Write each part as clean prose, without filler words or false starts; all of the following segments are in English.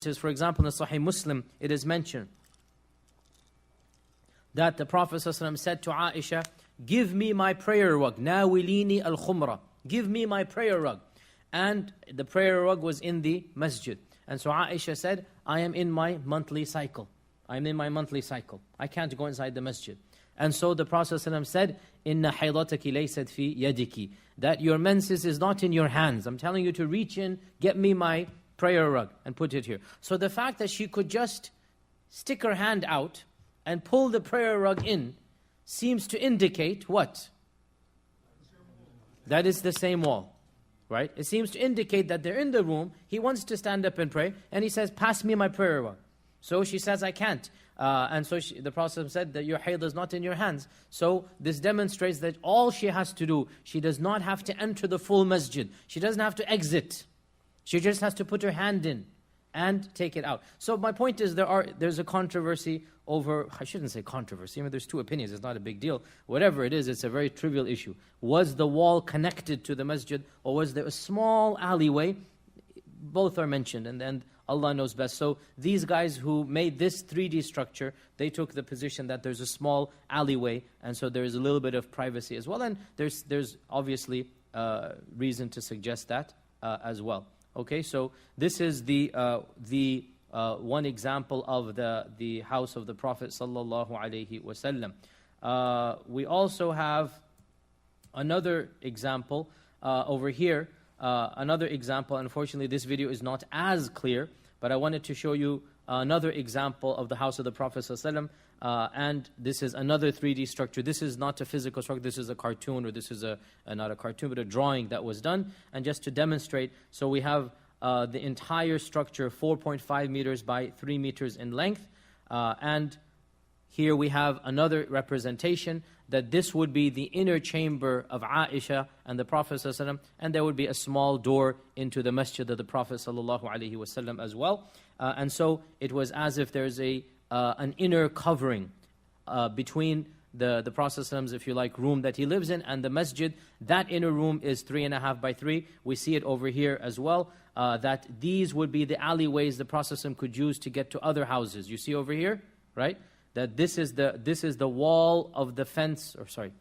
For example, in Sahih Muslim, it is mentioned that the Prophet ﷺ said to Aisha, give me my prayer rug, nawilini al-khumra, give me my prayer rug. And the prayer rug was in the masjid. And so Aisha said, I am in my monthly cycle. I am in my monthly cycle. I can't go inside the masjid. And so the Prophet ﷺ said, Inna haydataki laysat fi yadiki, that your menses is not in your hands. I'm telling you to reach in, get me my prayer rug and put it here. So the fact that she could just stick her hand out and pull the prayer rug in seems to indicate what? That is the same wall, right? It seems to indicate that they're in the room, he wants to stand up and pray, and he says, pass me my prayer rug. So she says, I can't. And so the Prophet said that your hayd is not in your hands. So this demonstrates that all she has to do, she does not have to enter the full masjid. She doesn't have to exit. She just has to put her hand in and take it out. So my point is there's a controversy over, I shouldn't say controversy, I mean there's two opinions, it's not a big deal. Whatever it is, it's a very trivial issue. Was the wall connected to the masjid or was there a small alleyway? Both are mentioned and Allah knows best. So these guys who made this 3D structure, they took the position that there's a small alleyway and so there's a little bit of privacy as well. And there's obviously reason to suggest that as well. Okay, so this is the one example of the house of the Prophet sallallahu alaihi wasallam. We also have another example over here. Another example, unfortunately this video is not as clear, but I wanted to show you another example of the house of the Prophet ﷺ, and this is another 3D structure. This is not a physical structure, this is a cartoon, or this is not a cartoon, but a drawing that was done. And just to demonstrate, so we have the entire structure 4.5 meters by 3 meters in length, and here we have another representation that this would be the inner chamber of Aisha and the Prophet ﷺ, and there would be a small door into the masjid of the Prophet ﷺ as well. And so it was as if there's an inner covering between the Prophet ﷺ's, if you like, room that he lives in and the masjid. That inner room is 3.5 by 3. We see it over here as well, that these would be the alleyways the Prophet ﷺ could use to get to other houses. You see over here, right? That this is the wall of the fence, or sorry,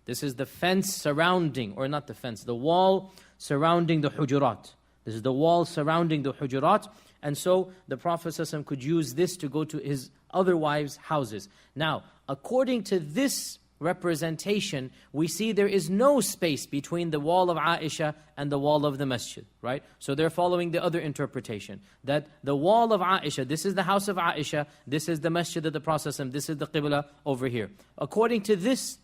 this is the fence surrounding, or not the fence, the wall surrounding the hujurat. This is the wall surrounding the hujurat. And so the Prophet ﷺ could use this to go to his other wives' houses. Now, according to this representation, we see there is no space between the wall of Aisha and the wall of the masjid, right? So they're following the other interpretation, that the wall of Aisha, this is the house of Aisha, this is the masjid of the Prophet, this is the qibla over here. According to this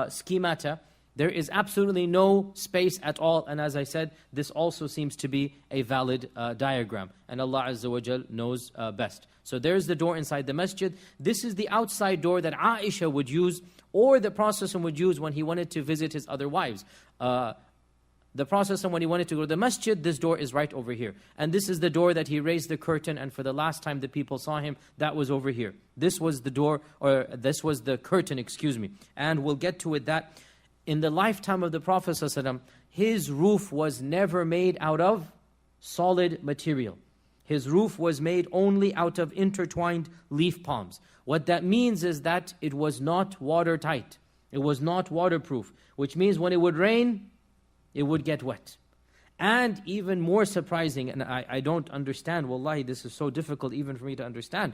schemata, there is absolutely no space at all, and as I said, this also seems to be a valid diagram, and Allah Azza wa Jal knows best. So there's the door inside the masjid. This is the outside door that Aisha would use, or the Prophet would use when he wanted to visit his other wives. The Prophet, when he wanted to go to the masjid, this door is right over here. And this is the door that he raised the curtain, and for the last time the people saw him, that was over here. This was the door, or this was the curtain, excuse me. And we'll get to it that in the lifetime of the Prophet ﷺ, his roof was never made out of solid material. His roof was made only out of intertwined leaf palms. What that means is that it was not watertight. It was not waterproof, which means when it would rain, it would get wet. And even more surprising, and I don't understand, wallahi, this is so difficult even for me to understand,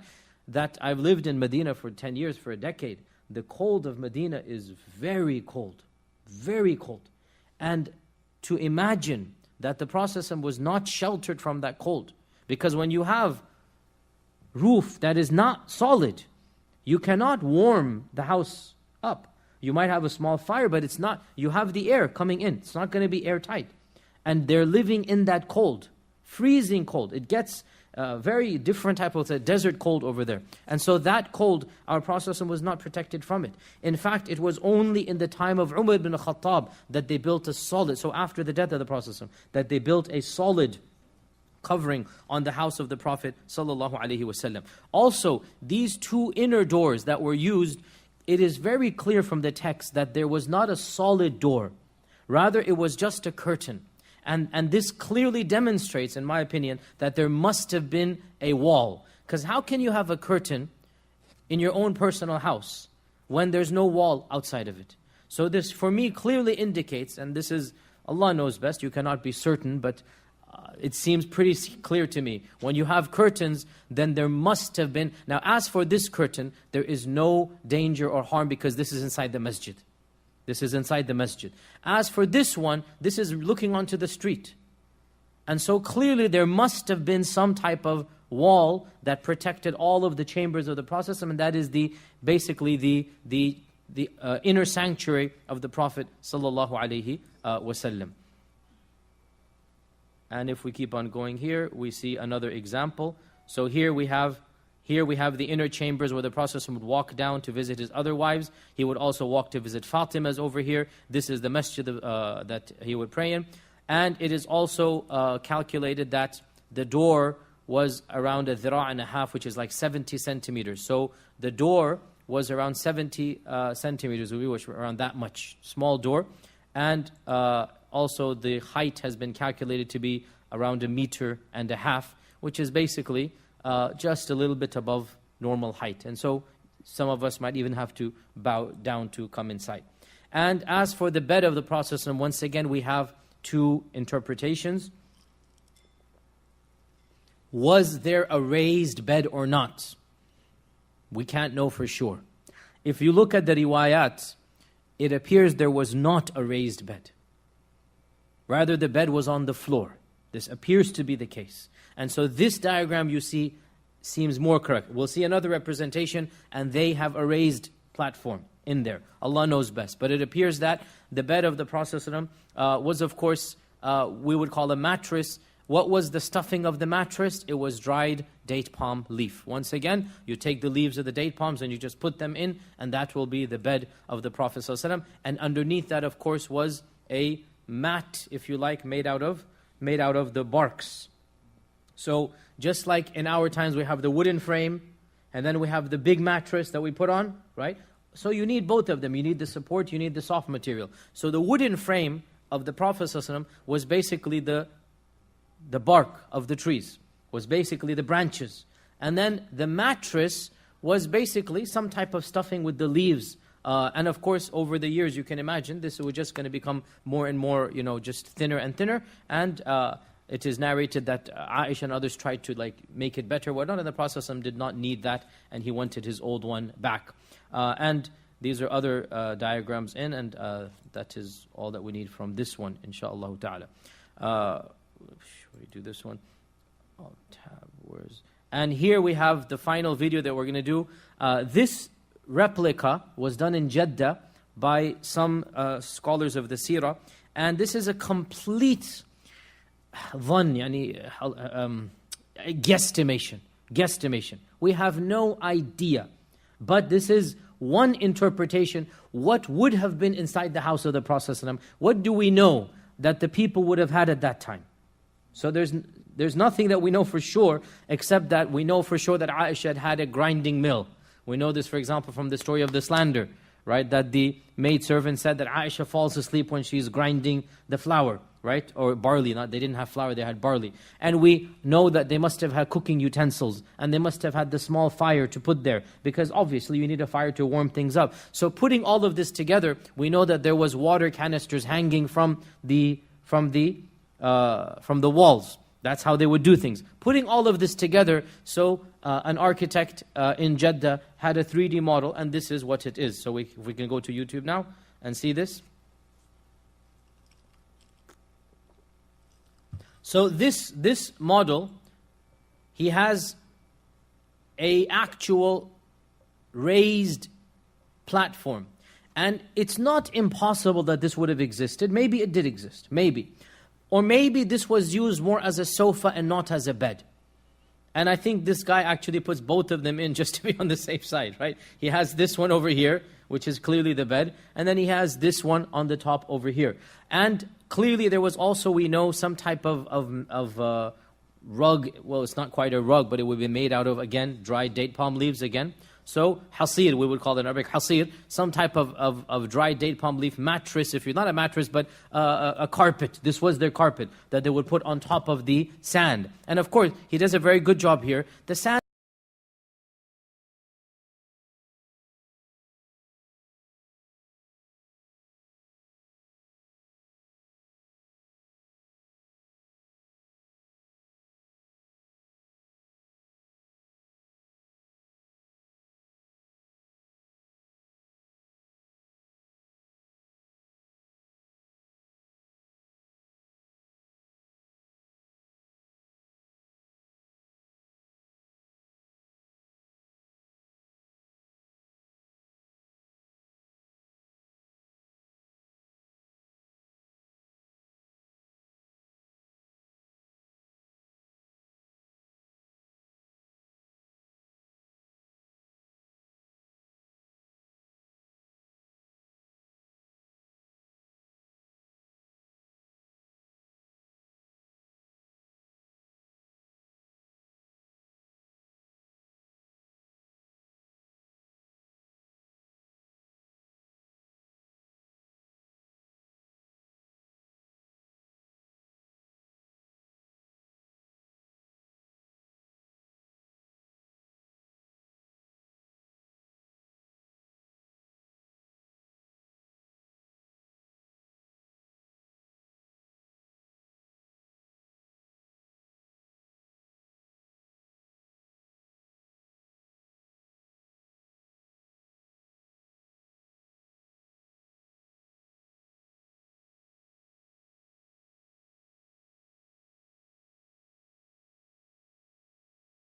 that I've lived in Medina for 10 years, for a decade. The cold of Medina is very cold, very cold. And to imagine that the Prophet was not sheltered from that cold, because when you have roof that is not solid, you cannot warm the house up. You might have a small fire, but it's not, you have the air coming in. It's not going to be airtight. And they're living in that cold, freezing cold. It gets very different type of desert cold over there. And so that cold, our Prophet was not protected from it. In fact, it was only in the time of Umar ibn Khattab that they built a solid, so after the death of the Prophet, that they built a solid covering on the house of the Prophet ﷺ. Also, these two inner doors that were used, it is very clear from the text that there was not a solid door. Rather, it was just a curtain. And this clearly demonstrates, in my opinion, that there must have been a wall. Because how can you have a curtain in your own personal house when there's no wall outside of it? So this, for me, clearly indicates, and this is, Allah knows best, you cannot be certain, but it seems pretty clear to me. When you have curtains, then there must have been... Now, as for this curtain, there is no danger or harm because this is inside the masjid. This is inside the masjid. As for this one, this is looking onto the street. And so clearly there must have been some type of wall that protected all of the chambers of the Prophet, and that is basically the inner sanctuary of the Prophet sallallahu alaihi wasallam. And if we keep on going here, we see another example. So here we have the inner chambers where the Prophet would walk down to visit his other wives. He would also walk to visit Fatima's over here. This is the masjid that he would pray in. And it is also calculated that the door was around a dhira and a half, which is like 70 centimeters. So the door was around 70 centimeters, which were around that much, small door. And also the height has been calculated to be around 1.5 meters, which is basically just a little bit above normal height. And so some of us might even have to bow down to come inside. And as for the bed of the Prophet, once again we have two interpretations. Was there a raised bed or not? We can't know for sure. If you look at the riwayat, it appears there was not a raised bed. Rather, the bed was on the floor. This appears to be the case. And so this diagram you see seems more correct. We'll see another representation and they have a raised platform in there. Allah knows best. But it appears that the bed of the Prophet was, of course, we would call a mattress. What was the stuffing of the mattress? It was dried date palm leaf. Once again, you take the leaves of the date palms and you just put them in, and that will be the bed of the Prophet ﷺ. And underneath that, of course, was a mat, if you like, made out of the barks. So just like in our times we have the wooden frame, and then we have the big mattress that we put on, right? So you need both of them. You need the support, you need the soft material. So the wooden frame of the Prophet ﷺ was basically the bark of the trees, was basically the branches. And then the mattress was basically some type of stuffing with the leaves. And of course, over the years, you can imagine, this was just going to become more and more, just thinner and thinner. And it is narrated that Aisha and others tried to make it better. Well, none of the Prophet ﷺ did not need that, and he wanted his old one back. And these are other diagrams in, and that is all that we need from this one, inshaAllah ta'ala. Should we do this one? Oh, tab, where's... And here we have the final video that we're going to do. This replica was done in Jeddah by some scholars of the seerah, and this is a complete guesstimation. We have no idea, but this is one interpretation. What would have been inside the house of the Prophet ﷺ? What do we know that the people would have had at that time? So there's nothing that we know for sure, except that we know for sure that Aisha had a grinding mill. We know this, for example, from the story of the slander, right? That the maidservant said that Aisha falls asleep when she's grinding the flour, right? Or barley. They didn't have flour, they had barley. And we know that they must have had cooking utensils, and they must have had the small fire to put there, because obviously you need a fire to warm things up. So putting all of this together, we know that there was water canisters hanging from the walls. That's how they would do things. Putting all of this together, so an architect in Jeddah had a 3D model, and this is what it is. So if we can go to YouTube now and see this. So this model, he has a actual raised platform. And it's not impossible that this would have existed. Maybe it did exist, maybe. Or maybe this was used more as a sofa and not as a bed. And I think this guy actually puts both of them in just to be on the safe side, right? He has this one over here, which is clearly the bed, and then he has this one on the top over here. And clearly there was also, we know, some type of rug. Well, it's not quite a rug, but it would be made out of, again, dried date palm leaves again. So hasir, we would call it in Arabic hasir, some type of dry date palm leaf mattress, if you're not a mattress, but a carpet. This was their carpet that they would put on top of the sand. And of course, he does a very good job here. The sand